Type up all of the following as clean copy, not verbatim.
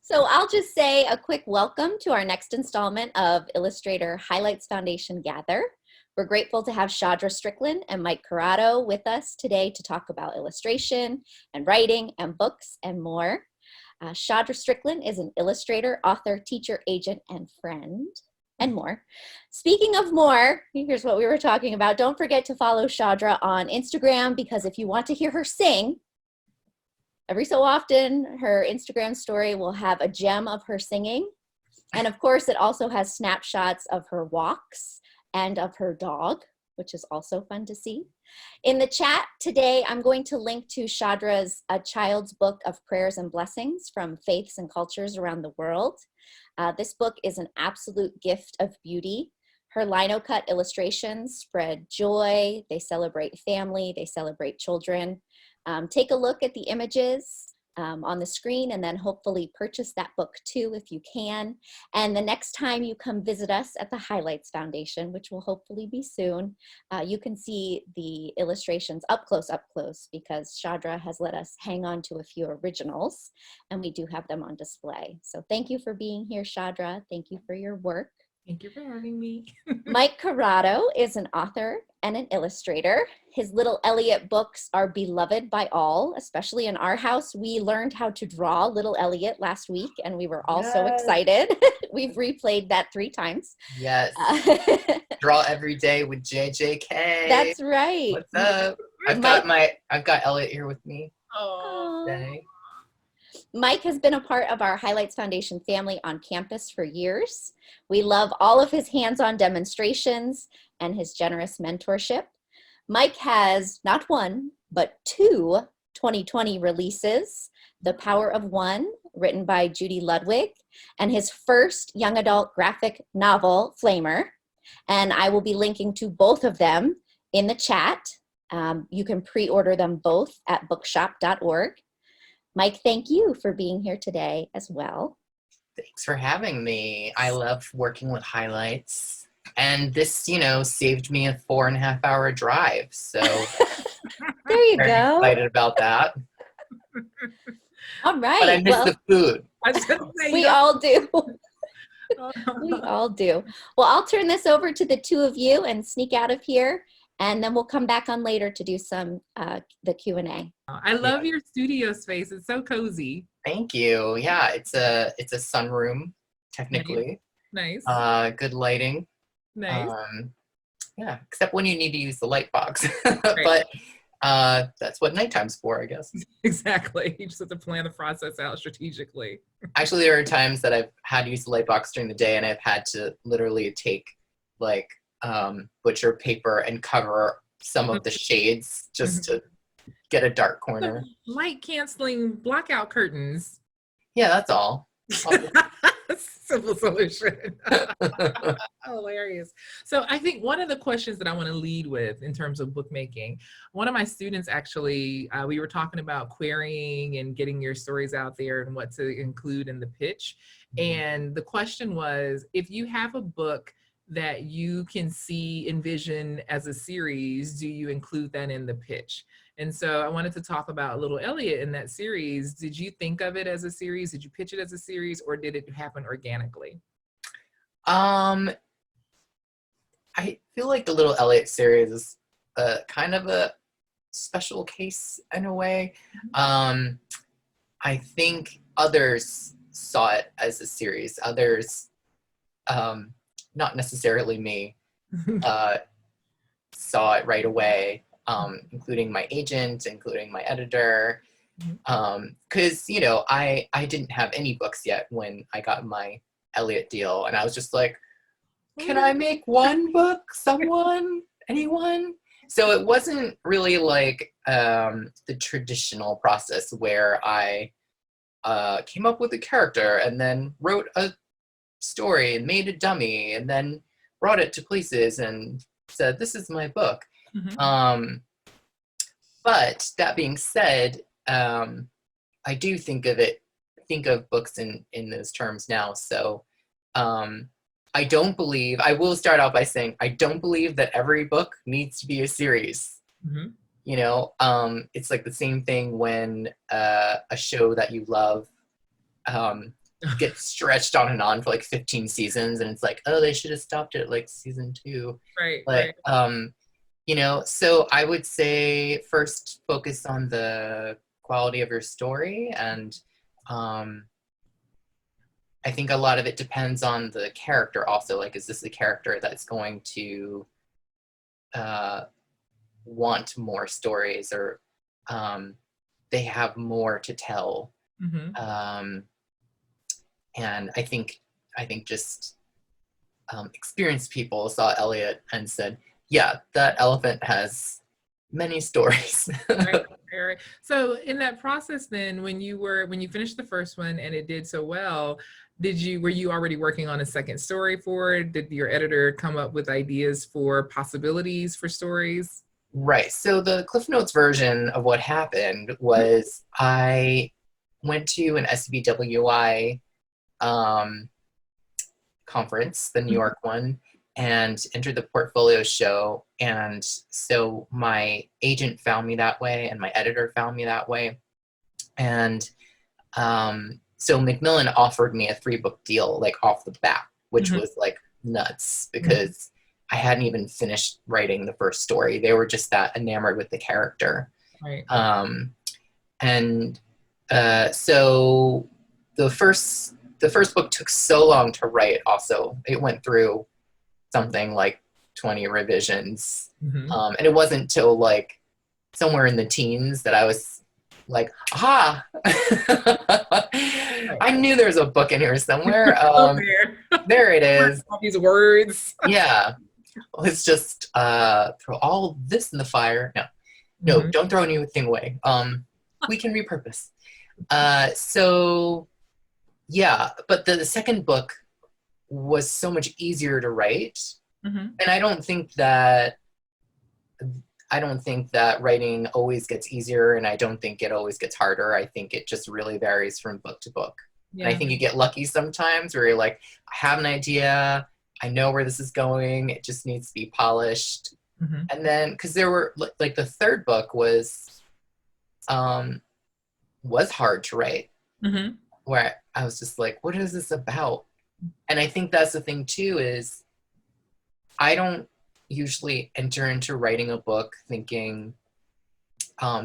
So I'll just say a quick welcome to our next installment of Illustrator Highlights Foundation Gather. We're grateful to have Shadra Strickland and Mike Curato with us today to talk about illustration and writing and books and more. Shadra Strickland is an illustrator, author, teacher, agent, and friend, and more. Speaking of more, here's what we were talking about. Don't forget to follow Shadra on Instagram, because if you want to hear her sing, every so often her Instagram story will have a gem of her singing. And of course, it also has snapshots of her walks and of her dog, which is also fun to see. In the chat today, I'm going to link to Shadra's A Child's Book of Prayers and Blessings from Faiths and Cultures Around the World. This book is an absolute gift of beauty. Her lino-cut illustrations spread joy, they celebrate family, they celebrate children. Take a look at the images on the screen and then hopefully purchase that book too if you can. And the next time you come visit us at the Highlights Foundation, which will hopefully be soon, you can see the illustrations up close, because Shadra has let us hang on to a few originals and we do have them on display. So thank you for being here, Shadra. Thank you for your work. Thank you for having me. Mike Curato is an author and an illustrator. His Little Elliot books are beloved by all, especially in our house. We learned how to draw Little Elliot last week and we were all so excited. We've replayed that 3 times. Yes. Draw every day with JJK. That's right. What's up? I've got Elliot here with me. Oh. Today. Mike has been a part of our Highlights Foundation family on campus for years. We love all of his hands-on demonstrations and his generous mentorship. Mike has not one, but 2 2020 releases: The Power of One, written by Judy Ludwig, and his first young adult graphic novel, Flamer. And I will be linking to both of them in the chat. You can pre-order them both at bookshop.org. Mike, thank you for being here today as well. Thanks for having me. I love working with highlights. And this, saved me a 4.5-hour drive. So there you very go. Excited about that. All right. But I miss the food. We all do. We all do. Well, I'll turn this over to the 2 of you and sneak out of here. And then we'll come back on later to do some the Q&A. I love your studio space. It's so cozy. Thank you. Yeah, it's a sunroom, technically. Nice. Good lighting. Nice. Yeah, except when you need to use the light box. Right. But that's what nighttime's for, I guess. Exactly. You just have to plan the process out strategically. Actually, there are times that I've had to use the light box during the day and I've had to literally take butcher paper and cover some of the shades just to get a dark corner. Light canceling blackout curtains. Yeah, that's all. Simple solution. Hilarious. So I think one of the questions that I want to lead with in terms of bookmaking, one of my students actually, we were talking about querying and getting your stories out there and what to include in the pitch. And the question was, if you have a book that you can envision as a series, do you include that in the pitch? And so I wanted to talk about Little Elliot in that series. Did you think of it as a series? Did you pitch it as a series, or did it happen organically? I feel like the Little Elliot series is kind of a special case in a way. I think others saw it as a series. Others, not necessarily me, saw it right away, including my agent, including my editor, because I didn't have any books yet when I got my Elliot deal, and I was just like, can I make one book? Anyone? So it wasn't really like the traditional process where I came up with a character and then wrote a story and made a dummy and then brought it to places and said, this is my book. But that being said, I do think of books in those terms now. So I will start out by saying, I don't believe that every book needs to be a series. It's like the same thing when a show that you love gets stretched on and on for like 15 seasons, and it's like, oh, they should have stopped it like season 2. Right, But right. you know, so I would say first focus on the quality of your story, and I think a lot of it depends on the character also. Like, is this a character that's going to want more stories, or they have more to tell? Mm-hmm. And I think just experienced people saw Elliot and said, yeah, that elephant has many stories. Right, right. So in that process then, when you finished the first one and it did so well, were you already working on a second story for it? Did your editor come up with ideas for possibilities for stories? Right. So the Cliff Notes version of what happened was I went to an SBWI conference, the New York one, and entered the portfolio show. And so my agent found me that way, and my editor found me that way. And so Macmillan offered me a 3-book deal, like off the bat, which was like nuts, because I hadn't even finished writing the first story. They were just that enamored with the character. Right. And so the first book took so long to write. Also, it went through something like 20 revisions, and it wasn't till like somewhere in the teens that I was like, aha, I knew there was a book in here somewhere. There it is. All these words. Yeah. Let's just throw all this in the fire. No, don't throw anything away. We can repurpose. So yeah, but the second book was so much easier to write. And I don't think that writing always gets easier, and I don't think it always gets harder. I think it just really varies from book to book. Yeah. And I think you get lucky sometimes where you're like, I have an idea, I know where this is going, it just needs to be polished. And then, because there were, like, the third book was hard to write, where I was just like, what is this about? And I think that's the thing too, is I don't usually enter into writing a book thinking,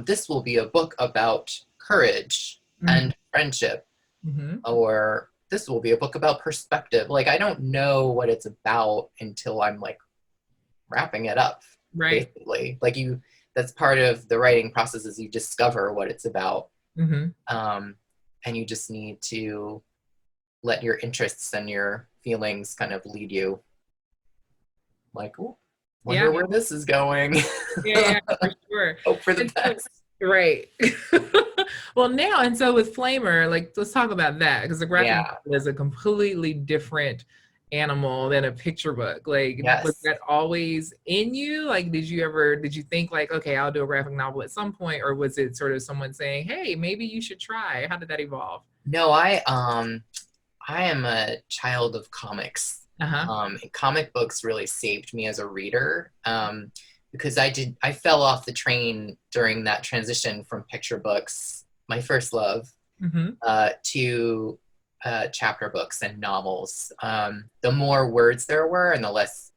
this will be a book about courage and friendship, or this will be a book about perspective. Like, I don't know what it's about until I'm like wrapping it up. Right. Basically. Like, that's part of the writing process, is you discover what it's about. And you just need to let your interests and your feelings kind of lead you. Like, ooh, wonder where this is going. Yeah, for sure. Hope for the best. Right. Well, now, and so with Flamer, like, let's talk about that, because the graphic novel is a completely different animal than a picture book. Like, was that always in you? Like, did you think like, okay, I'll do a graphic novel at some point, or was it sort of someone saying, hey, maybe you should try? How did that evolve? No, I am a child of comics. Comic books really saved me as a reader, because I fell off the train during that transition from picture books, my first love, to chapter books and novels. The more words there were and the less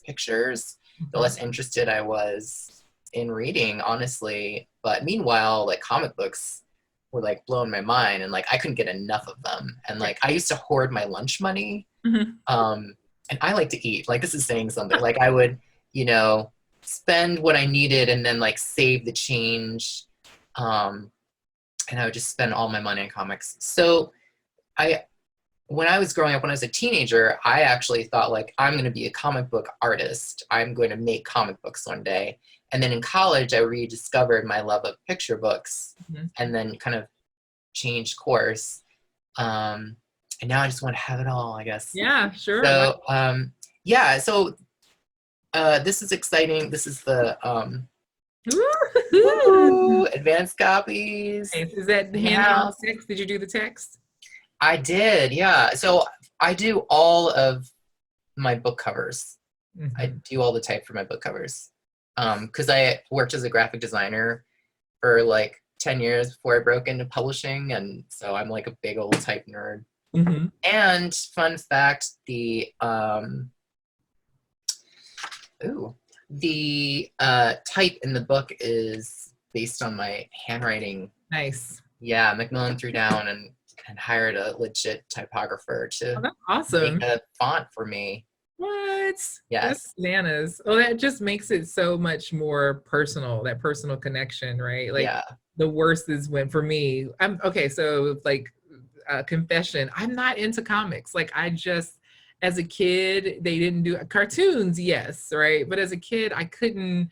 pictures, the less interested I was in reading, honestly. But meanwhile, like, comic books were like blowing my mind, and like I couldn't get enough of them. And like I used to hoard my lunch money. And I like to eat. Like, this is saying something. Like, I would, spend what I needed and then like save the change. And I would just spend all my money on comics. So when I was growing up, when I was a teenager, I actually thought, like, I'm going to be a comic book artist. I'm going to make comic books one day. And then in college, I rediscovered my love of picture books, and then kind of changed course. And now I just want to have it all, I guess. Yeah, sure. So, so this is exciting. This is the advanced copies. Is that hand text? Did you do the text? I did, yeah. So I do all of my book covers. I do all the type for my book covers. Because I worked as a graphic designer for like 10 years before I broke into publishing, and so I'm like a big old type nerd. Mm-hmm. And fun fact, the type in the book is based on my handwriting. Nice. Yeah, Macmillan threw down and hired a legit typographer to Oh, that's awesome. make a font for me. What? Yes. That's bananas. Oh, that just makes it so much more personal, that personal connection, right? Like Yeah. the worst is when, for me, I'm okay. So like confession, I'm not into comics. Like I just, as a kid, they didn't do cartoons, yes, right? But as a kid, I couldn't,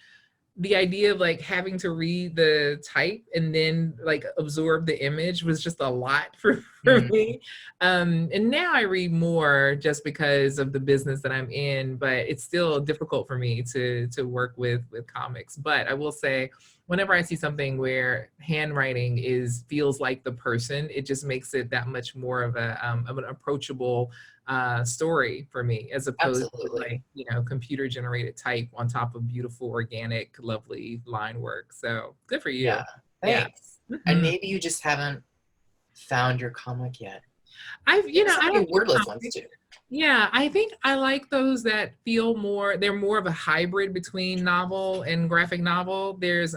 the idea of like having to read the type and then like absorb the image was just a lot for me. And now I read more just because of the business that I'm in, but it's still difficult for me to work with comics. But I will say, whenever I see something where handwriting feels like the person, it just makes it that much more of an approachable story for me, as opposed Absolutely. to like, computer generated type on top of beautiful, organic, lovely line work. So good for you. Yeah. Thanks. Yeah. And maybe you just haven't found your comic yet. I I like wordless comics. ones too. Yeah, I think I like those that feel they're more of a hybrid between novel and graphic novel. There's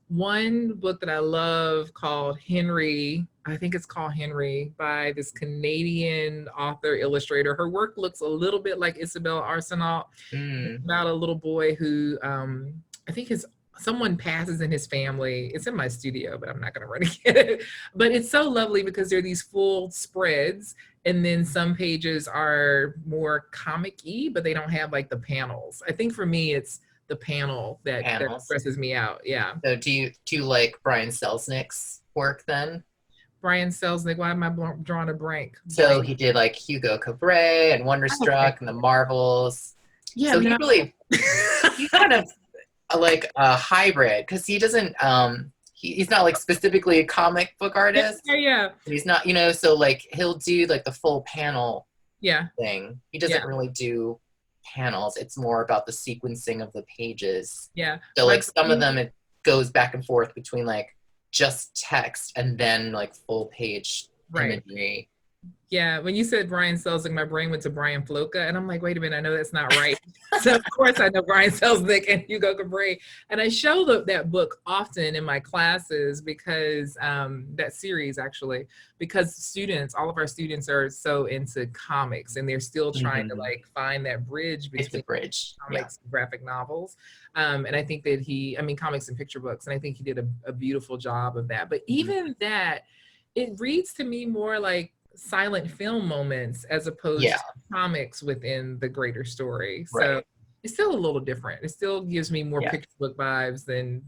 one book that I love called Henry. I think it's called Henry, by this Canadian author illustrator. Her work looks a little bit like Isabel Arsenault. It's about a little boy who I think someone passes in his family. It's in my studio, but I'm not going to run and get it. But it's so lovely because there are these full spreads, and then some pages are more comic-y, but they don't have like the panels. I think for me, it's the panel that stresses me out. Yeah. So do you like Brian Selznick's work then? Brian Selznick, why am I drawing a blank? So he did like Hugo Cabret and Wonderstruck and the Marvels. Yeah. So he's kind of like a hybrid, because he doesn't he's not like specifically a comic book artist. Yeah. He's not, so like he'll do like the full panel thing. He doesn't really do panels. It's more about the sequencing of the pages. Yeah. So like some of them, it goes back and forth between like just text and then like full page imagery. Yeah, when you said Brian Selznick, my brain went to Brian Floca, and I'm like, wait a minute, I know that's not right. So of course I know Brian Selznick and Hugo Cabret, and I show that book often in my classes because that series actually, because all of our students are so into comics, and they're still trying to like find that bridge between comics and graphic novels. And I think that comics and picture books, and I think he did a beautiful job of that. But even that, it reads to me more like silent film moments as opposed to comics within the greater story. So it's still a little different. It still gives me more picture book vibes than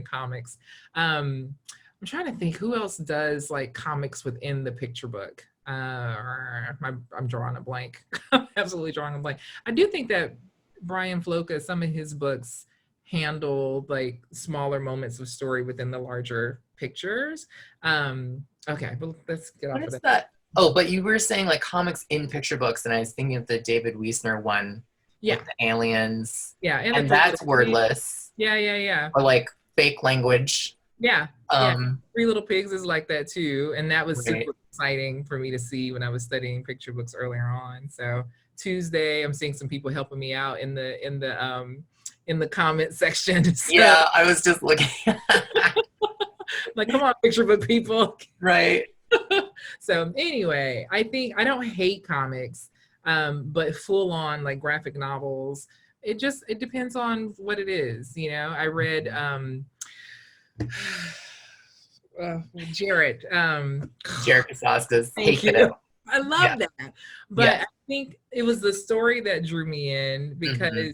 comics. I'm trying to think who else does like comics within the picture book. I'm drawing a blank. I'm absolutely drawing a blank. I do think that Brian Floca, some of his books handle like smaller moments of story within the larger pictures. Okay, but let's get off of that. Oh, but you were saying like comics in picture books, and I was thinking of the David Wiesner one. Yeah. With the aliens. Yeah. And that's wordless. Yeah. Or like fake language. Yeah. Three Little Pigs is like that too. And that was super exciting for me to see when I was studying picture books earlier on. So Tuesday, I'm seeing some people helping me out in the comment section. So, yeah, I was just looking. Like, come on, picture book people. Right. So anyway, I think I don't hate comics, but full on like graphic novels, it depends on what it is. I read Jared Casastas. Thank you. I love that. But I think it was the story that drew me in because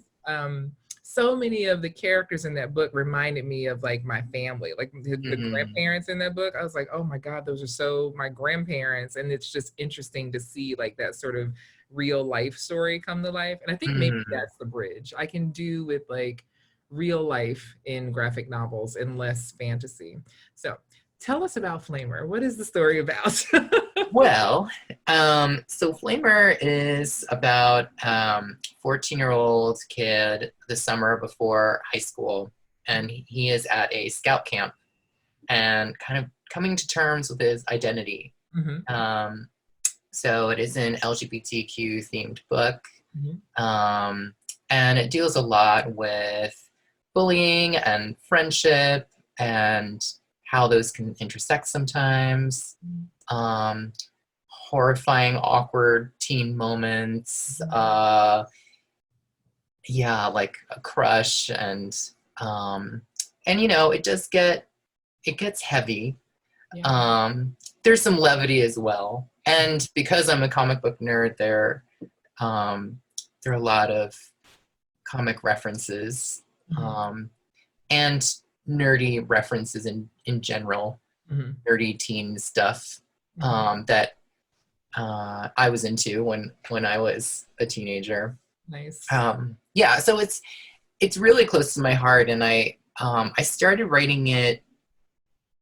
so many of the characters in that book reminded me of like my family, like the grandparents in that book. I was like, oh my God, those are so my grandparents. And it's just interesting to see like that sort of real life story come to life. And I think maybe that's the bridge I can do with like real life in graphic novels and less fantasy. So tell us about Flamer. What is the story about? Well, so Flamer is about 14-year-old kid the summer before high school, and he is at a scout camp and kind of coming to terms with his identity. So it is an LGBTQ themed book. Mhm. And it deals a lot with bullying and friendship and how those can intersect sometimes. Horrifying, awkward teen moments. Yeah, like a crush and you know, it gets heavy. Yeah. There's some levity as well. And because I'm a comic book nerd, there are a lot of comic references, and nerdy references in general, nerdy teen stuff that I was into when I was a teenager. Nice. Yeah, so it's really close to my heart, and I started writing it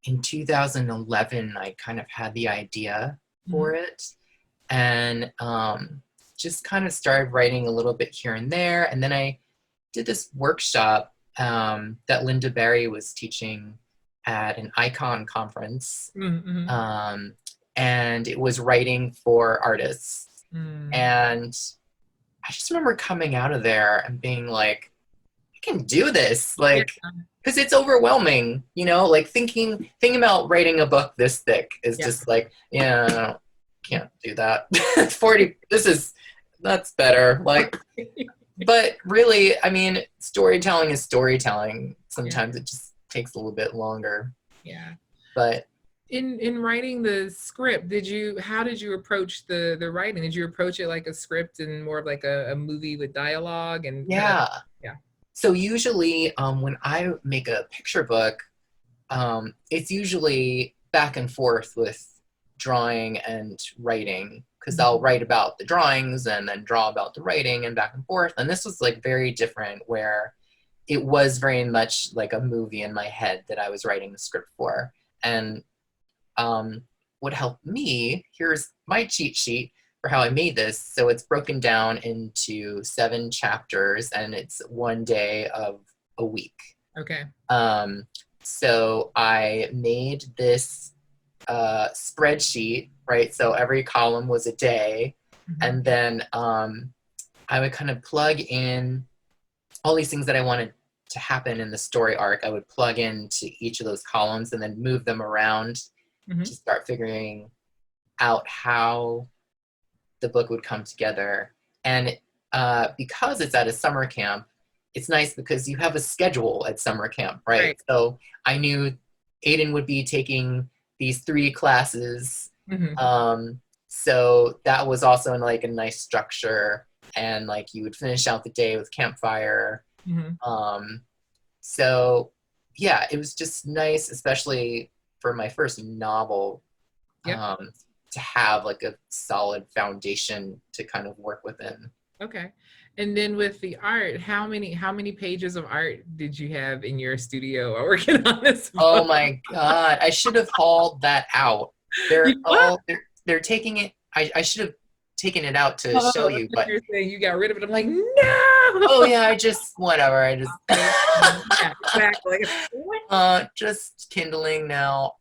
in 2011. I kind of had the idea for it, and just kind of started writing a little bit here and there, and then I did this workshop that Linda Berry was teaching at an Icon conference, and it was writing for artists. And I just remember coming out of there and being like, I can do this, like, because it's overwhelming, you know, like thinking about writing a book this thick is just like, yeah, no, can't do that. 40, that's better. Like, but really, I mean, storytelling is storytelling. Sometimes it just takes a little bit longer. Yeah. But in writing the script, how did you approach the writing? Did you approach it like a script and more of like a movie with dialogue and yeah. Yeah. So usually when I make a picture book, it's usually back and forth with drawing and writing, because I'll write about the drawings and then draw about the writing and back and forth. And this was like very different, where it was very much like a movie in my head that I was writing the script for. And what helped me, here's my cheat sheet for how I made this. So it's broken down into 7 chapters, and it's one day of a week. Okay. So I made this spreadsheet, right? So every column was a day, and then I would kind of plug in all these things that I wanted to happen in the story arc. I would plug into each of those columns and then move them around to start figuring out how the book would come together. And because it's at a summer camp, it's nice because you have a schedule at summer camp, right? So I knew Aiden would be taking these 3 classes. So that was also like a nice structure, and like you would finish out the day with campfire. So yeah, it was just nice, especially for my first novel, to have like a solid foundation to kind of work within. Okay. And then with the art, how many pages of art did you have in your studio while working on this book? Oh my God, I should have hauled that out. They're taking it. I should have taken it out to show you, but you're saying you got rid of it. I'm like, no. Oh yeah, I just exactly. Just kindling now.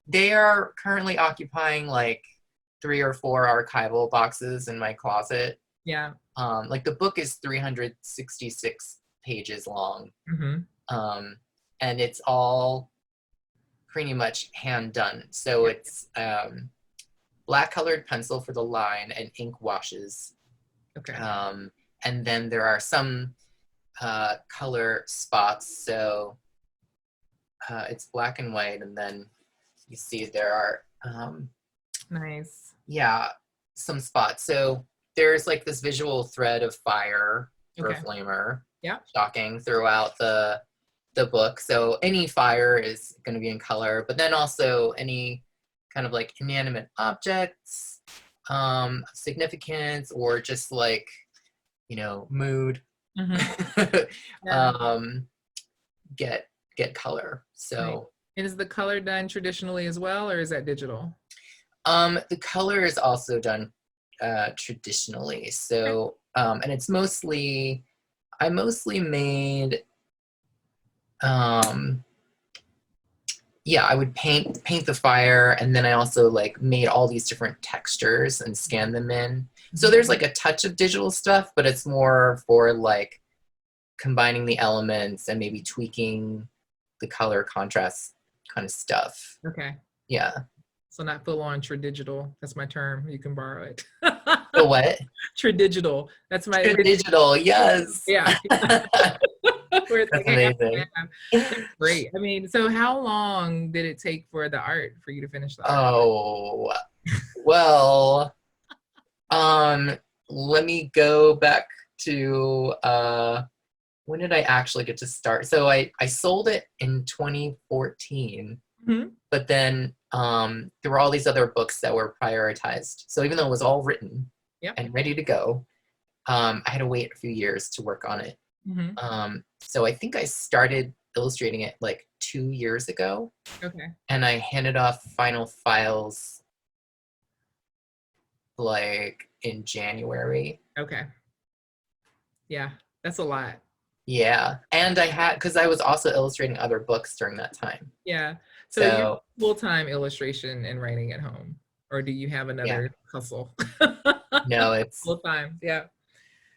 They are currently occupying like 3 or 4 archival boxes in my closet. Yeah. Like the book is 366 pages long. And it's all pretty much hand done. So it's black colored pencil for the line and ink washes. Okay. And then there are some color spots. So it's black and white, and then you see there are nice. Yeah, some spots. So there's like this visual thread of fire or flamer, shocking, throughout the book. So any fire is going to be in color, but then also any kind of like inanimate objects, significance, or just like, you know, mood, get color. So and is the color done traditionally as well, or is that digital? The color is also done traditionally. So and it's mostly, I mostly made yeah, I would paint the fire, and then I also like made all these different textures and scanned them in. So there's like a touch of digital stuff, but it's more for like combining the elements and maybe tweaking the color contrast kind of stuff. Okay. Yeah. So not full on tradigital. That's my term. You can borrow it. The what? Tradigital. That's my Digital, yes. yeah. Where it's That's like, hey, amazing. that's great. I mean, so how long did it take for the art for you to finish the art? Oh, well, let me go back to when did I actually get to start? So I sold it in 2014, but then there were all these other books that were prioritized. So even though it was all written and ready to go, I had to wait a few years to work on it. So I think I started illustrating it like 2 years ago. Okay. And I handed off final files like in January. Okay. Yeah, that's a lot. Yeah. And I had, because I was also illustrating other books during that time. Yeah. So you're full-time illustration and writing at home, or do you have another hustle? No, it's full-time. Yeah.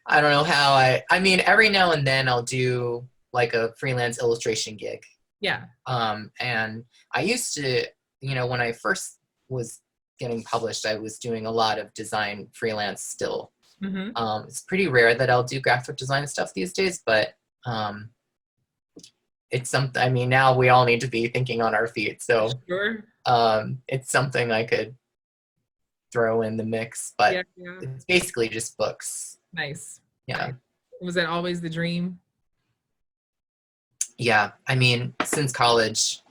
I don't know how I mean, every now and then I'll do like a freelance illustration gig. Yeah. And I used to, you know, when I first was getting published, I was doing a lot of design freelance still. It's pretty rare that I'll do graphic design stuff these days, but it's something, I mean, now we all need to be thinking on our feet. So it's something I could throw in the mix, but it's basically just books. Nice. Yeah. Nice. Was that always the dream? Yeah. I mean, since college.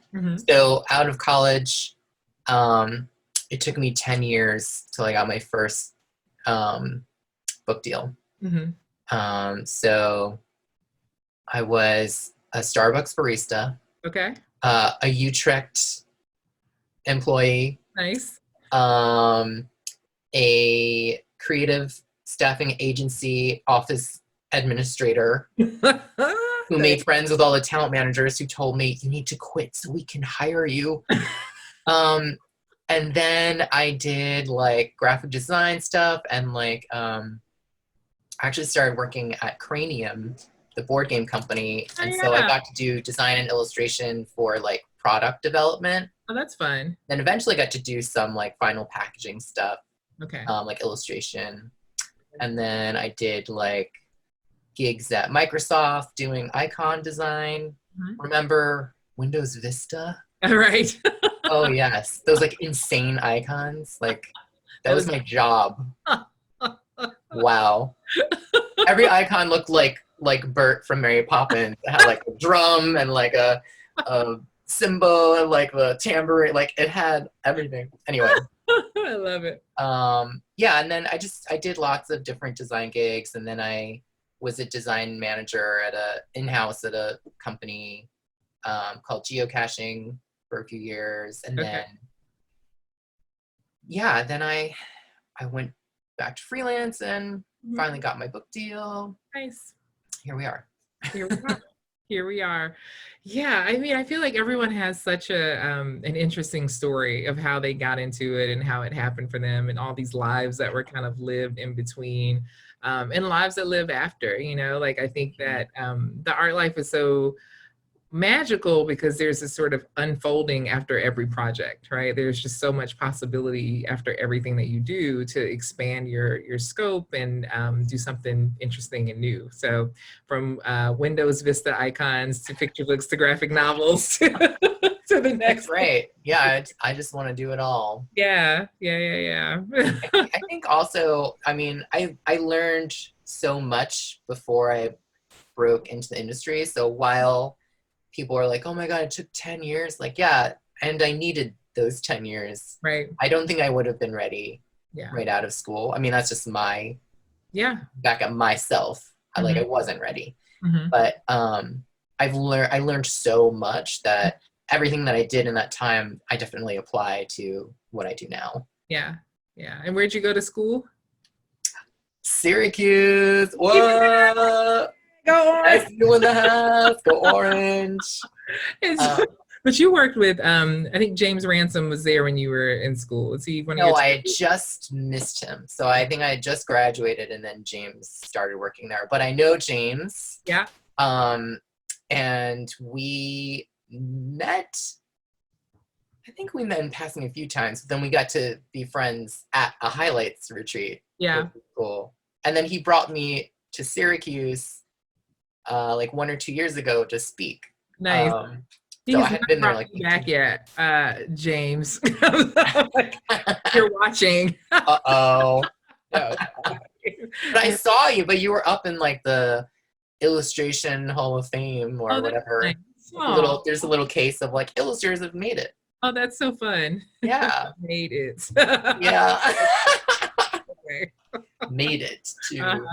So out of college, it took me 10 years till I got my first book deal. So I was a Starbucks barista. Okay. A Utrecht employee. Nice. A creative staffing agency office administrator who made friends with all the talent managers who told me, you need to quit so we can hire you. And then I did like graphic design stuff, and like I actually started working at Cranium, the board game company. And so I got to do design and illustration for like product development. Oh, that's fun. Then eventually got to do some like final packaging stuff. Okay. Like illustration. And then I did like gigs at Microsoft doing icon design. Remember Windows Vista? Right. Oh yes, those like insane icons. Like that was my job. Wow. Every icon looked like Bert from Mary Poppins. It had like a drum and like a cymbal and like the tambourine. Like it had everything. Anyway. I love it. Yeah, and then I did lots of different design gigs, and then I was a design manager at in-house at a company called Geocaching for a few years, and then then I went back to freelance and finally got my book deal. Nice. Here we are. Here we are. Yeah, I mean, I feel like everyone has such an interesting story of how they got into it and how it happened for them, and all these lives that were kind of lived in between, and lives that live after, you know, like I think that the art life is so magical because there's this sort of unfolding after every project, right? There's just so much possibility after everything that you do to expand your scope and do something interesting and new. So from Windows Vista icons to picture books to graphic novels to the next. Right. Yeah, I just want to do it all. Yeah. I think also, I mean, I learned so much before I broke into the industry. So while people are like, oh my God, it took 10 years. Like, yeah, and I needed those 10 years. Right. I don't think I would have been ready right out of school. I mean, that's just back at myself. I wasn't ready. But I learned so much that everything that I did in that time, I definitely apply to what I do now. Yeah. And where'd you go to school? Syracuse. What? Go Orange. You in the house. Go Orange. But you worked with, I think James Ransom was there when you were in school. Was he one of No, your I had just missed him. So I think I had just graduated and then James started working there. But I know James. Yeah. And we met, I think we met in passing a few times, but then we got to be friends at a highlights retreat. Yeah. Which was cool. And then he brought me to Syracuse like 1 or 2 years ago to speak. Nice. So I had been there like back yet, James. Like, you're watching. Uh-oh. No. But I saw you, but you were up in like the Illustration Hall of Fame or whatever. Nice. There's a little case of like illustrators have made it. Oh, that's so fun. Yeah. Made it. Yeah. Okay. Made it to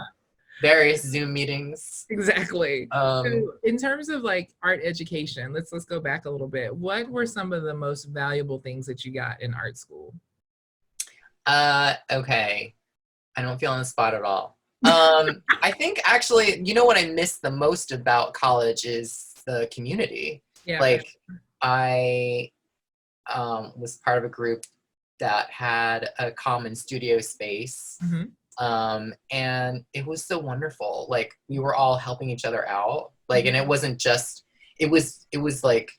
various Zoom meetings. Exactly. So in terms of like art education, let's go back a little bit. What were some of the most valuable things that you got in art school? Okay. I don't feel on the spot at all. I think actually, you know what I miss the most about college is the community. Yeah. Like I was part of a group that had a common studio space. Mm-hmm. And it was so wonderful. Like we were all helping each other out. Like, and it wasn't just, it was like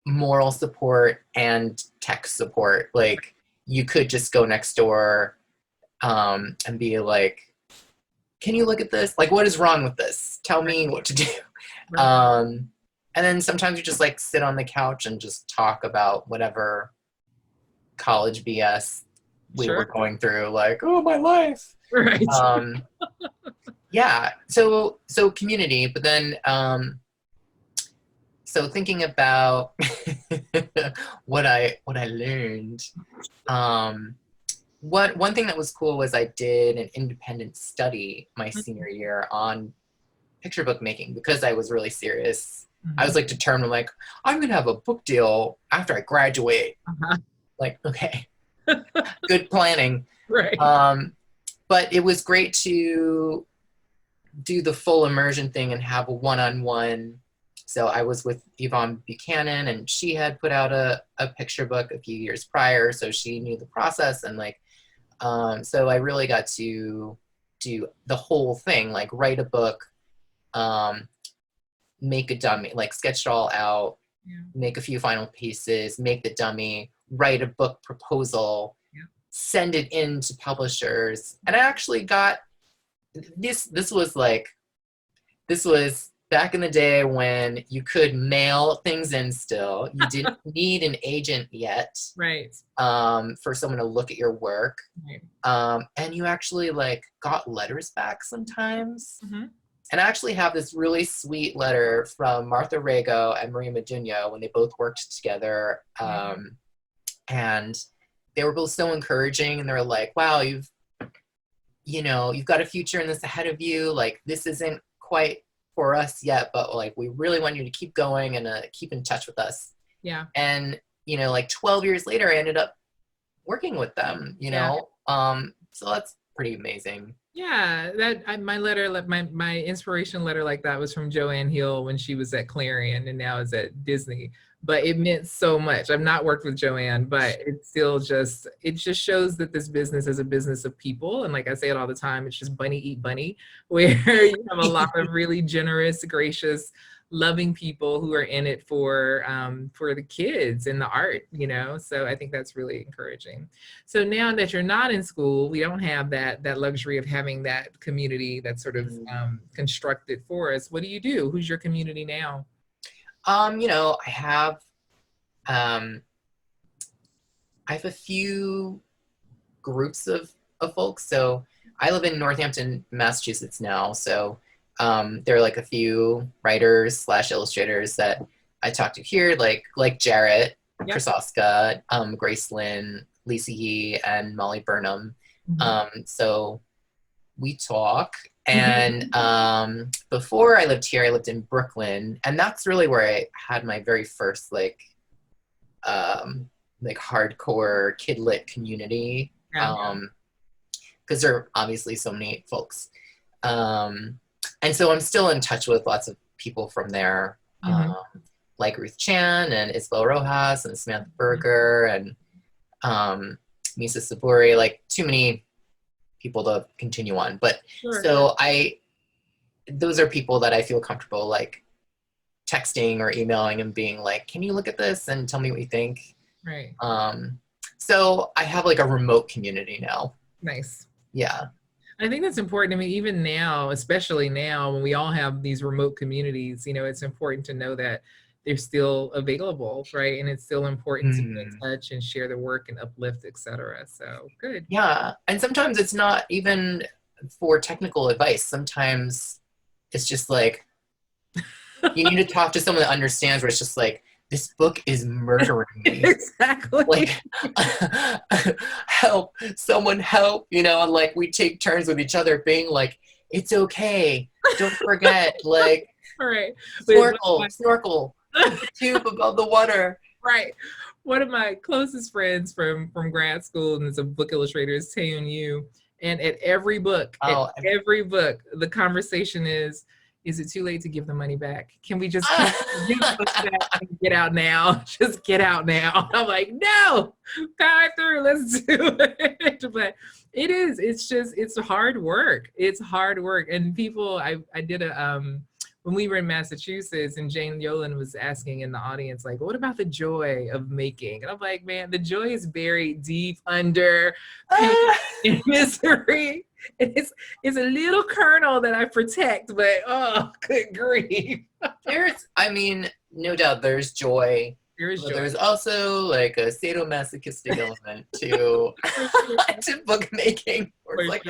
moral support and tech support. Like you could just go next door and be like, can you look at this? Like, what is wrong with this? Tell me what to do. Right. And then sometimes you just like sit on the couch and just talk about whatever college BS we were going through, like, oh, my life. Right. Yeah. So community, but then, so thinking about what I learned, one thing that was cool was I did an independent study my senior year on picture book making because I was really serious. I was like determined, like, I'm gonna have a book deal after I graduate. Like, okay, good planning. Right. But it was great to do the full immersion thing and have a one-on-one. So I was with Yvonne Buchanan, and she had put out a picture book a few years prior, so she knew the process, and like, so I really got to do the whole thing, like write a book, make a dummy, like sketch it all out, make a few final pieces, make the dummy, write a book proposal, send it in to publishers. And I actually got this was back in the day when you could mail things in still. You didn't need an agent yet. Right. For someone to look at your work. Right. And you actually like got letters back sometimes. And I actually have this really sweet letter from Martha Rago and Maria Maduno when they both worked together. And they were both so encouraging, and they were like, wow, you've got a future in this ahead of you. Like, this isn't quite for us yet, but like, we really want you to keep going and keep in touch with us. Yeah. And, like 12 years later, I ended up working with them, so that's pretty amazing. Yeah, my inspiration letter like that was from Joanne Hill when she was at Clarion and now is at Disney. But it meant so much. I've not worked with Joanne, but it just shows that this business is a business of people. And like I say it all the time, it's just bunny eat bunny, where you have a lot of really generous, gracious, loving people who are in it for the kids and the art, so I think that's really encouraging. So now that you're not in school, we don't have that luxury of having that community that's sort of constructed for us. What do you do? Who's your community now? I have a few groups of folks. So I live in Northampton, Massachusetts now, so there are like a few writers / illustrators that I talk to here, like Jarrett, Krasoska, Grace Lynn, Lisa Yee, and Molly Burnham. So we talk. And before I lived here, I lived in Brooklyn, and that's really where I had my very first like hardcore kid lit community. Because there are obviously so many folks. And so I'm still in touch with lots of people from there, like Ruth Chan and Isabel Rojas and Samantha Berger and Misa Saburi, like too many people to continue on. But Sure. so those are people that I feel comfortable like texting or emailing and being like, can you look at this and tell me what you think? Right. So I have like a remote community now. Nice. Yeah. I think that's important. I mean, even now, especially now when we all have these remote communities, you know, it's important to know that they're still available, right? And it's still important to be in touch and share the work and uplift, etc. So good. Yeah. And sometimes it's not even for technical advice. Sometimes it's just like, you need to talk to someone that understands where it's just like, this book is murdering me. Exactly. Like, help, someone help, you know, and like we take turns with each other being like, it's okay. Don't forget, like, all right. Snorkel, put the tube above the water. Right. One of my closest friends from grad school and is a book illustrator is Taeyoon Yu. And at every book, the conversation is it too late to give the money back? Can we just give the book back and get out now? Just get out now. I'm like, no, power through, let's do it. But it's hard work. It's hard work. And people, I did when we were in Massachusetts and Jane Yolen was asking in the audience, like, what about the joy of making? And I'm like, man, the joy is buried deep under pain and misery. It's a little kernel that I protect, but oh, good grief. No doubt there's joy. There's also like a sadomasochistic element to to bookmaking. Where it's like,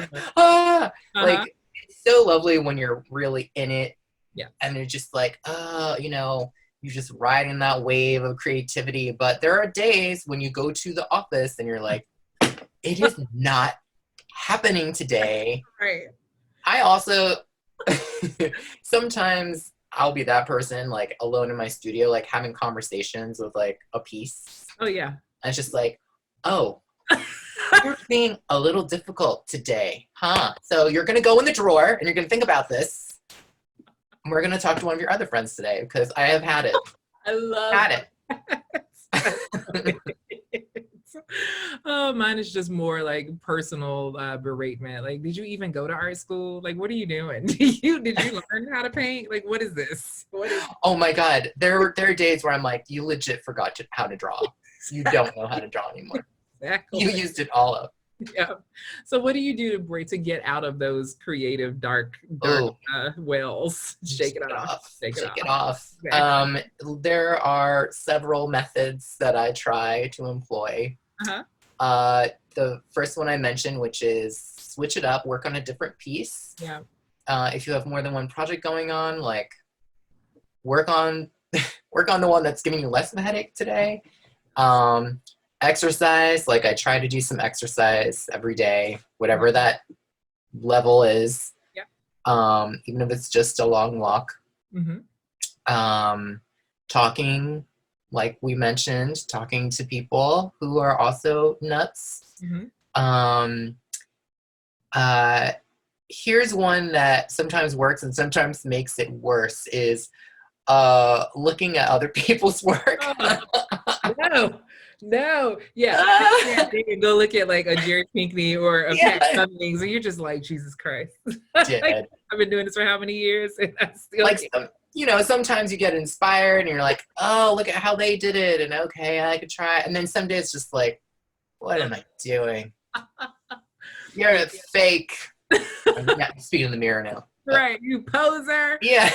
like it's so lovely when you're really in it. Yeah. And you're just like, you know, you're just riding that wave of creativity. But there are days when you go to the office and you're like, it is not happening today. Right. I also sometimes I'll be that person like alone in my studio, like having conversations with like a piece. Oh yeah. And it's just like, oh, you're being a little difficult today, huh? So you're gonna go in the drawer and you're gonna think about this. And we're gonna talk to one of your other friends today because I have had it. I love it. Oh, mine is just more like personal beratement. Like, did you even go to art school? Like, what are you doing? Did you learn how to paint? Like, what is this? Oh my God, there are days where I'm like, you legit forgot how to draw. You don't know how to draw anymore. Exactly. You used it all up. Yeah. So what do you do to get out of those creative dark wells? Shake it off. Shake it off. Exactly. There are several methods that I try to employ. The first one I mentioned, which is switch it up, work on a different piece. Yeah. If you have more than one project going on, like work on the one that's giving you less of a headache today. Exercise, like I try to do some exercise every day, whatever that level is. Yeah. Even if it's just a long walk. Talking, like we mentioned, talking to people who are also nuts. Here's one that sometimes works and sometimes makes it worse is looking at other people's work. No, yeah. You can go look at like a Jerry Pinkney or a Pat Cummings, and you're just like, Jesus Christ. Like, I've been doing this for how many years? And I still like, you know, sometimes you get inspired and you're like, oh, look at how they did it, and okay, I could try. And then some days it's just like, what am I doing? You're a fake. I'm speaking in the mirror now. Right, you poser. Yeah.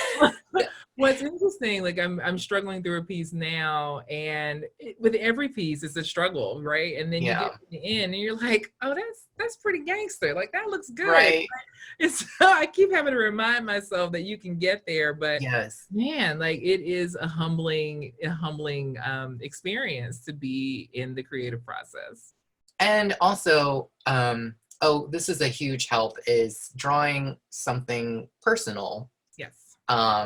What's interesting, like I'm struggling through a piece now, and with every piece, it's a struggle, right? And then you get to the end, and you're like, oh, that's pretty gangster. Like that looks good. Right. It's I keep having to remind myself that you can get there, but man, like it is a humbling experience to be in the creative process. And also, this is a huge help is drawing something personal. Yes.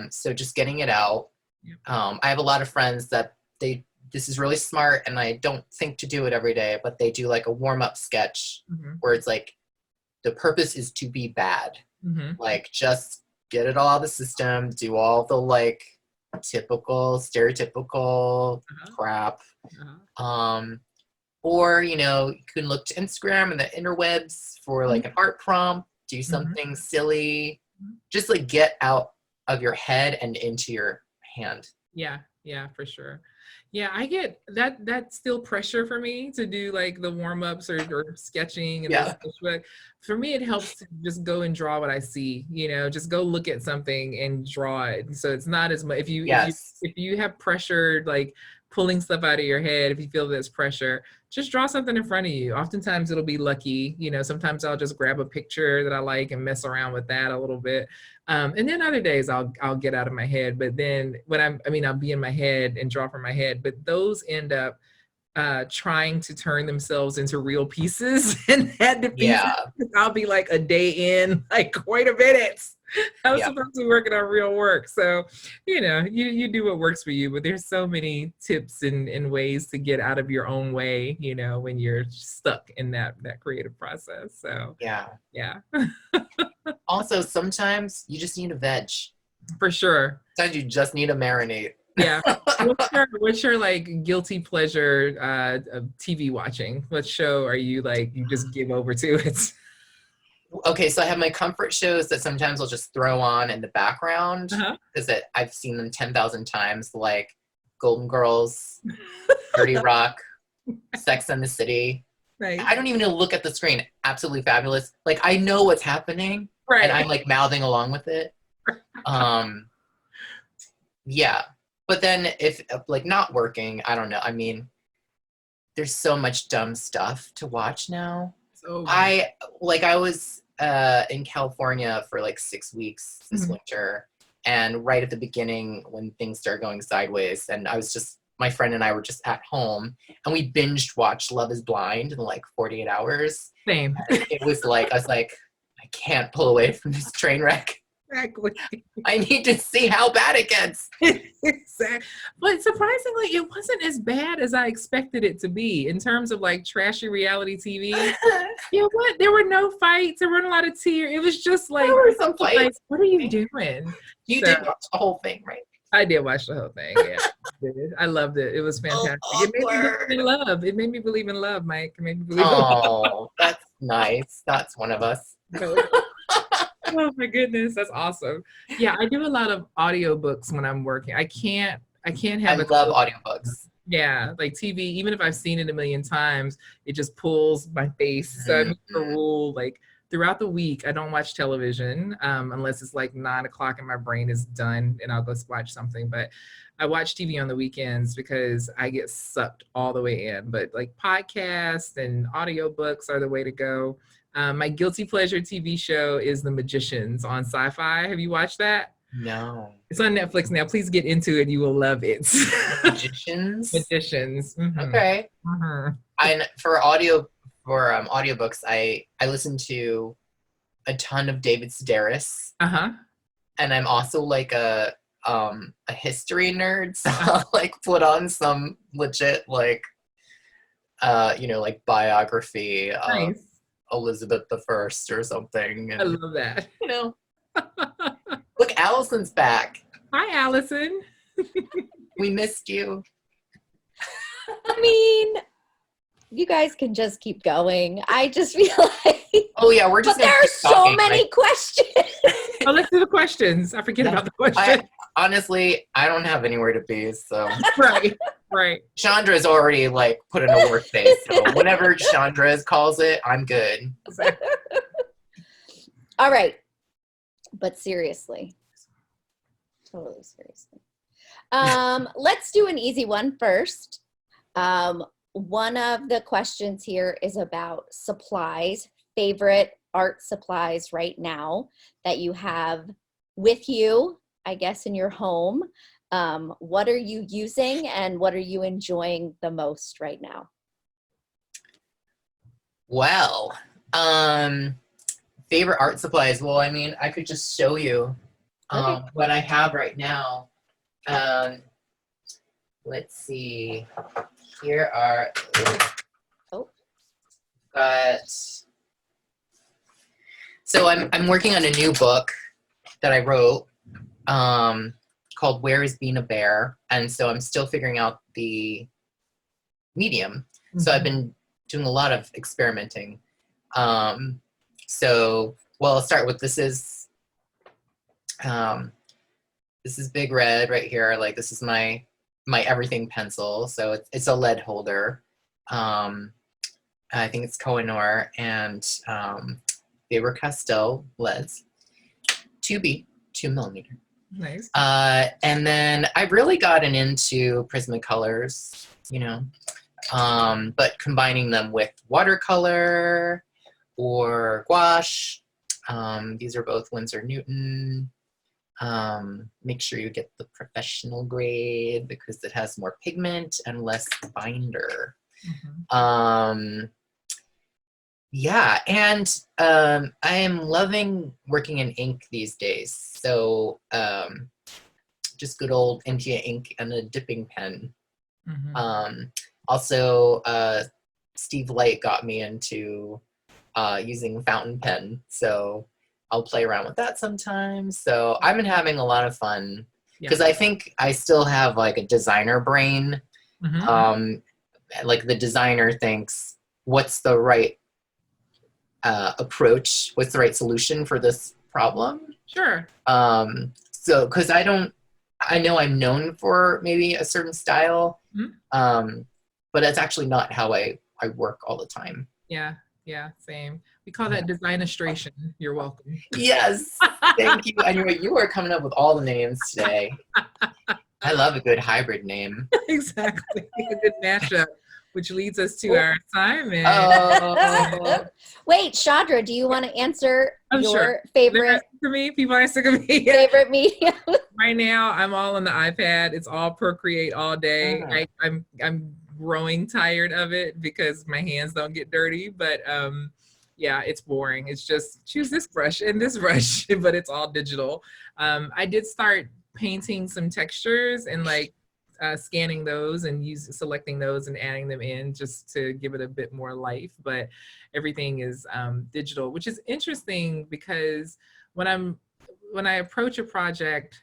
So just getting it out. Yep. I have a lot of friends that this is really smart and I don't think to do it every day, but they do like a warm-up sketch where it's like, the purpose is to be bad. Like just get it all out of the system, do all the like stereotypical crap. Or, you can look to Instagram and the interwebs for like an art prompt, do something silly, just like get out of your head and into your hand. Yeah, for sure. Yeah, I get that. That's still pressure for me to do like the warm-ups or sketching and this, but for me it helps to just go and draw what I see, just go look at something and draw it. So it's not as much if you have pressure, like pulling stuff out of your head, if you feel there's pressure, just draw something in front of you. Oftentimes it'll be lucky, sometimes I'll just grab a picture that I like and mess around with that a little bit. And then other days I'll get out of my head, but then when I'll be in my head and draw from my head, but those end up trying to turn themselves into real pieces. And I'll be like a day in, like, wait a minute, I was supposed to be working on real work. So, you do what works for you, but there's so many tips and ways to get out of your own way, when you're stuck in that creative process. So yeah. Also, sometimes you just need a veg. For sure. Sometimes you just need a marinade. Yeah. What's your like guilty pleasure TV watching? What show are you like, you just give over to it? Okay, so I have my comfort shows that sometimes I'll just throw on in the background because I've seen them 10,000 times, like Golden Girls, 30 Rock, Sex and the City. Right. I don't even need to look at the screen. Absolutely fabulous. Like, I know what's happening, and I'm like mouthing along with it. Yeah. But then if like not working, I don't know. I mean, there's so much dumb stuff to watch now. So I was in California for like 6 weeks this winter, and right at the beginning when things started going sideways, and my friend and I were just at home, and we binged watched Love is Blind in like 48 hours. Same. And it was like, I was like, I can't pull away from this train wreck. Exactly. I need to see how bad it gets. Exactly. But surprisingly, it wasn't as bad as I expected it to be in terms of like trashy reality TV. You know what? There were no fights. There weren't a lot of tears. It was just like, there were some fights. Like, what are you doing? You did watch the whole thing, right? I did watch the whole thing. Yeah, I loved it. It was fantastic. It made me believe in love. It made me believe in love, Mike. It made me believe in love. Oh, that's nice. That's one of us. Oh my goodness, that's awesome. Yeah, I do a lot of audiobooks when I'm working. I can't have I love audiobooks. Yeah, like TV, even if I've seen it a million times, it just pulls my face. So I make a rule, like throughout the week, I don't watch television unless it's like 9 o'clock and my brain is done and I'll go watch something. But I watch TV on the weekends because I get sucked all the way in. But like podcasts and audiobooks are the way to go. My guilty pleasure TV show is The Magicians on Sci-Fi. Have you watched that? No. It's on Netflix now. Please get into it. You will love it. Magicians? Magicians. Mm-hmm. Okay. Mm-hmm. And for audiobooks, I listen to a ton of David Sedaris. And I'm also like a history nerd, so I'll like put on some legit like like biography of Elizabeth I or something. And, I love that. Look, Allison's back. Hi, Allison. We missed you. I mean, you guys can just keep going. I just feel like... Oh, yeah, we're just... But there are so many questions. Oh, let's do the questions. I forget about the questions. Honestly, I don't have anywhere to be, so... Right. Chandra's already, like, put in a work face, so whenever Chandra calls it, I'm good. All right. But seriously. Totally seriously. Let's do an easy one first. One of the questions here is about supplies, favorite art supplies right now that you have with you, I guess, in your home. What are you using and what are you enjoying the most right now? Well, favorite art supplies. Well, I mean, I could just show you what I have right now. Let's see. Here are, so I'm working on a new book that I wrote called Where is Being a Bear? And so I'm still figuring out the medium. So I've been doing a lot of experimenting. So, well, I'll start with this is Big Red right here. Like this is my everything pencil. So it's a lead holder. I think it's Kohinoor and Faber-Castell leads, 2B, 2mm. Nice. And then I've really gotten into Prismacolors, you know, but combining them with watercolor or gouache. These are both Winsor Newton. Make sure you get the professional grade because it has more pigment and less binder. Yeah, and I am loving working in ink these days. So just good old India ink and a dipping pen. Also, Steve Light got me into using fountain pen. So I'll play around with that sometimes. So I've been having a lot of fun because I think I still have like a designer brain. Like the designer thinks, what's the right approach? What's the right solution for this problem? Sure. So, because I know I'm known for maybe a certain style, but that's actually not how I work all the time. Yeah, same. We call that designistration. You're welcome. Yes, thank you. I knew you were coming up with all the names today. I love a good hybrid name. Exactly. A good mashup, which leads us to our assignment. Wait, Shadra, do you want to answer your favorite? For me, people are sick of me. Favorite medium. Right now, I'm all on the iPad. It's all Procreate all day. I'm growing tired of it because my hands don't get dirty. But yeah, it's boring. It's just choose this brush and this brush, but it's all digital. I did start painting some textures and like scanning those and selecting those and adding them in just to give it a bit more life. But everything is digital, which is interesting because when I approach a project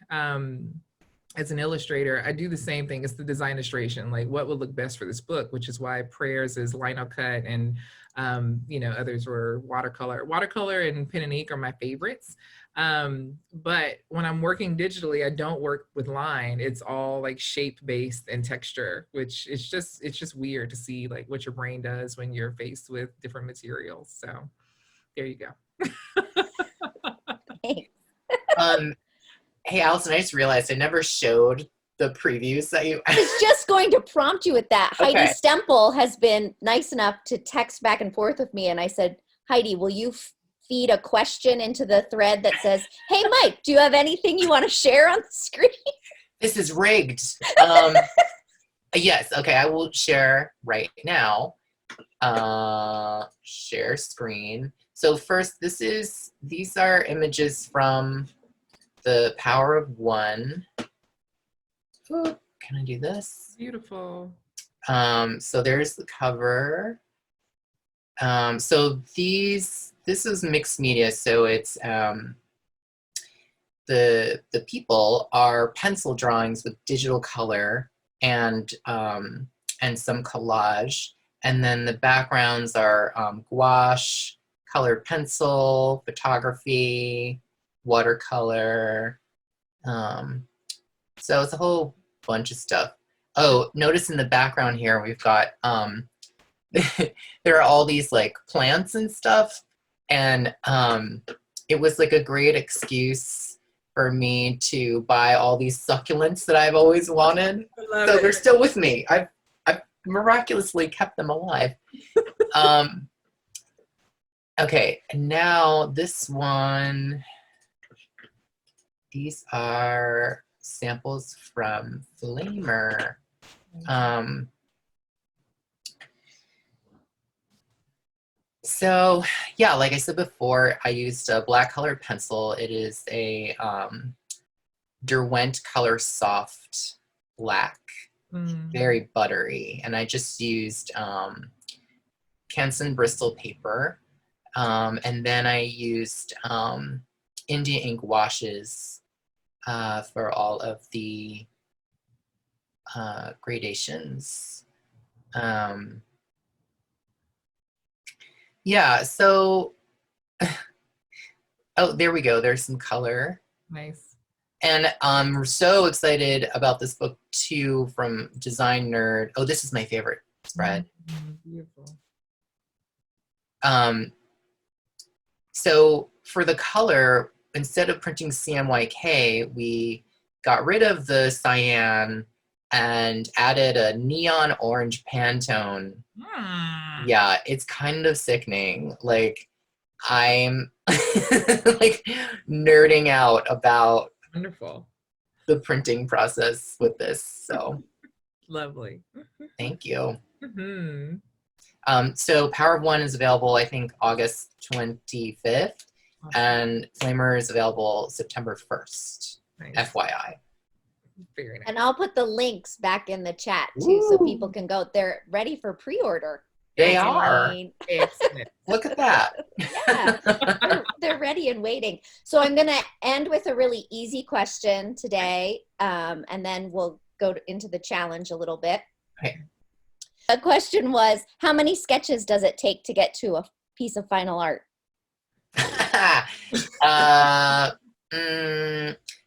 as an illustrator, I do the same thing. It's the design illustration, like what would look best for this book, which is why Prayers is lino cut and you know, others were watercolor. Watercolor and pen and ink are my favorites. But when I'm working digitally, I don't work with line. It's all like shape based and texture, which it's just weird to see like what your brain does when you're faced with different materials. So there you go. Hey, Allison, I just realized I never showed the previews that you... I was just going to prompt you with that. Okay. Heidi Stempel has been nice enough to text back and forth with me, and I said, Heidi, will you feed a question into the thread that says, hey, Mike, do you have anything you want to share on the screen? This is rigged. Yes, okay, I will share right now. Share screen. So first, these are images from The Power of One. Ooh, can I do this? Beautiful. So there's the cover. So this is mixed media. So it's the people are pencil drawings with digital color and some collage, and then the backgrounds are gouache, colored pencil, photography, watercolor. So it's a whole bunch of stuff. Oh, notice in the background here we've got there are all these like plants and stuff, and it was like a great excuse for me to buy all these succulents that I've always wanted. So they're still with me. I've miraculously kept them alive. Okay, and now this one. These are samples from Flamer. So yeah, like I said before, I used a black colored pencil. It is a Derwent Color Soft black, very buttery. And I just used Canson Bristol paper. And then I used India ink washes for all of the gradations. Yeah, so, oh, there we go. There's some color. Nice. And I'm so excited about this book too from Design Nerd. Oh, this is my favorite spread. Beautiful. So for the color, instead of printing CMYK, we got rid of the cyan and added a neon orange Pantone. Yeah, it's kind of sickening. Like, I'm like nerding out about Wonderful. the printing process with this. So Lovely. thank you. Mm-hmm. So Power of One is available, I think, August 25th, Awesome. and Flamer is available September 1st, Nice. FYI. Very nice. And I'll put the links back in the chat too, so people can go. They're ready for pre-order. They I are. mean, Excellent. Look at that. Yeah, they're ready and waiting. So I'm going to end with a really easy question today, and then we'll go into the challenge a little bit. Okay. The question was, how many sketches does it take to get to a piece of final art?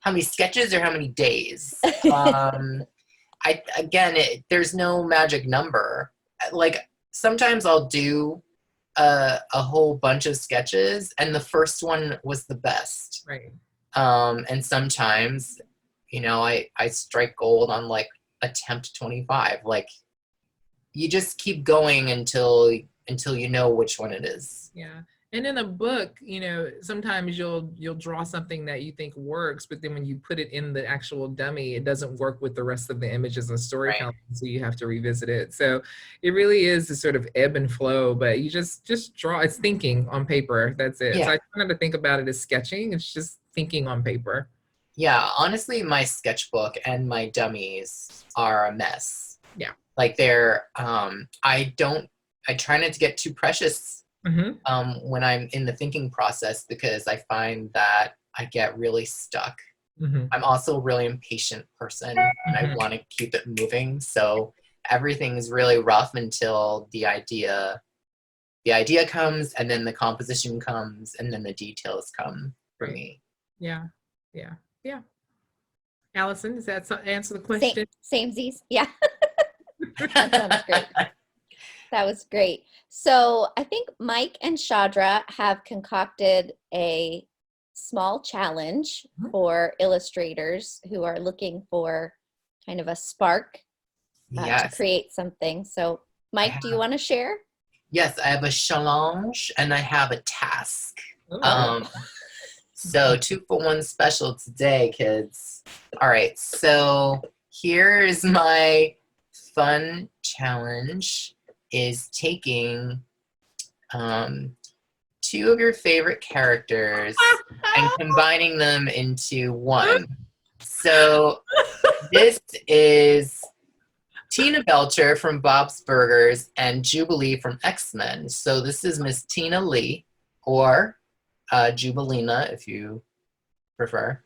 How many sketches or how many days? There's no magic number. Like, sometimes I'll do a whole bunch of sketches and the first one was the best. Right. And sometimes, I strike gold on like attempt 25. Like, you just keep going until you know which one it is. Yeah. And in a book, sometimes you'll draw something that you think works, but then when you put it in the actual dummy, it doesn't work with the rest of the images and storytelling, right. So you have to revisit it. So it really is a sort of ebb and flow, but you just draw. It's thinking on paper. That's it. Yeah. So I try not to think about it as sketching. It's just thinking on paper. Yeah, honestly, my sketchbook and my dummies are a mess. Yeah. Like, they're, I try not to get too precious when I'm in the thinking process, because I find that I get really stuck. I'm also a really impatient person, and I want to keep it moving. So everything is really rough until the idea comes, and then the composition comes, and then the details come for me. Yeah. Allison, does that answer the question? Samesies. Yeah. That sounds great. That was great. So I think Mike and Shadra have concocted a small challenge for illustrators who are looking for kind of a spark to create something. So Mike, do you want to share? Yes, I have a challenge and I have a task. Oh. So 2-for-1 special today, kids. All right, so here's my fun challenge. Is taking 2 of your favorite characters and combining them into one. So this is Tina Belcher from Bob's Burgers and Jubilee from X-Men. So this is Miss Tina Lee, or Jubilina if you prefer.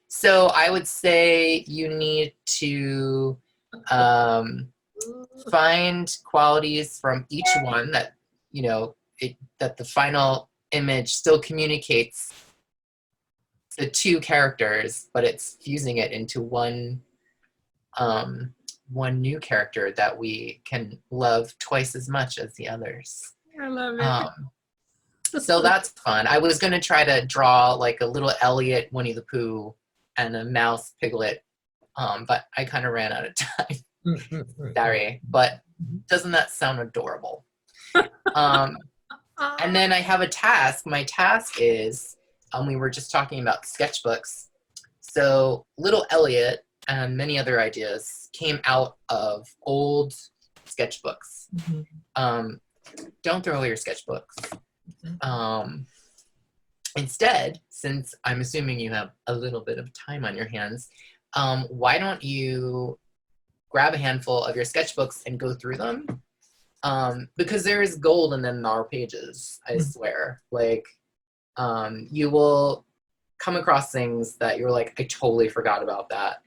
So I would say you need to find qualities from each one that, that the final image still communicates the 2 characters, but it's fusing it into one new character that we can love twice as much as the others. I love it. So that's fun. I was going to try to draw like a little Elliot Winnie the Pooh and a mouse Piglet, but I kind of ran out of time. Sorry, but doesn't that sound adorable? And then I have a task. My task is, we were just talking about sketchbooks. So Little Elliot and many other ideas came out of old sketchbooks. Don't throw away your sketchbooks. Instead, since I'm assuming you have a little bit of time on your hands, why don't you grab a handful of your sketchbooks and go through them, because there is gold in them in our pages, I swear. Like, you will come across things that you're like, I totally forgot about that,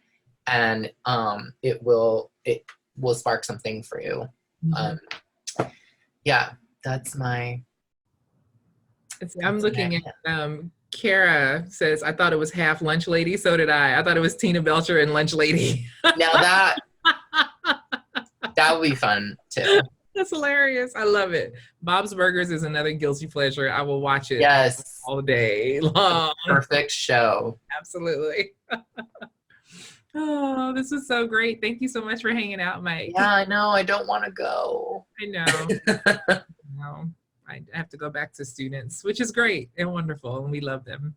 and it will spark something for you. Yeah, that's my. I'm looking at Kara says, I thought it was half Lunch Lady. So did I. I thought it was Tina Belcher and Lunch Lady. Now that would be fun too. That's hilarious. I love it. Bob's Burgers is another guilty pleasure. I will watch it Yes. all day long. Perfect show. Absolutely. Oh, this is so great. Thank you so much for hanging out, Mike. Yeah, I know. I don't want to go. I know. No, I have to go back to students, which is great and wonderful, and we love them.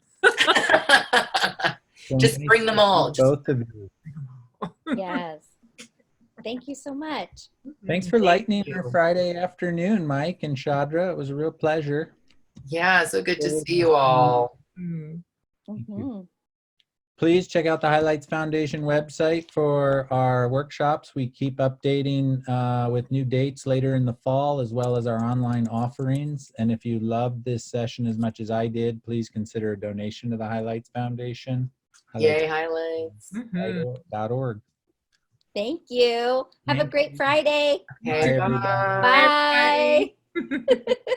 Just bring them all. Both of you. Yes. Thank you so much. Thanks for lightening our Friday afternoon, Mike and Shadra. It was a real pleasure. Yeah, so good to see you all. Mm-hmm. Please check out the Highlights Foundation website for our workshops. We keep updating with new dates later in the fall, as well as our online offerings. And if you loved this session as much as I did, please consider a donation to the Highlights Foundation. Yay, highlights. .org. Thank you. Have a great Friday. Okay, Bye, everybody. Bye.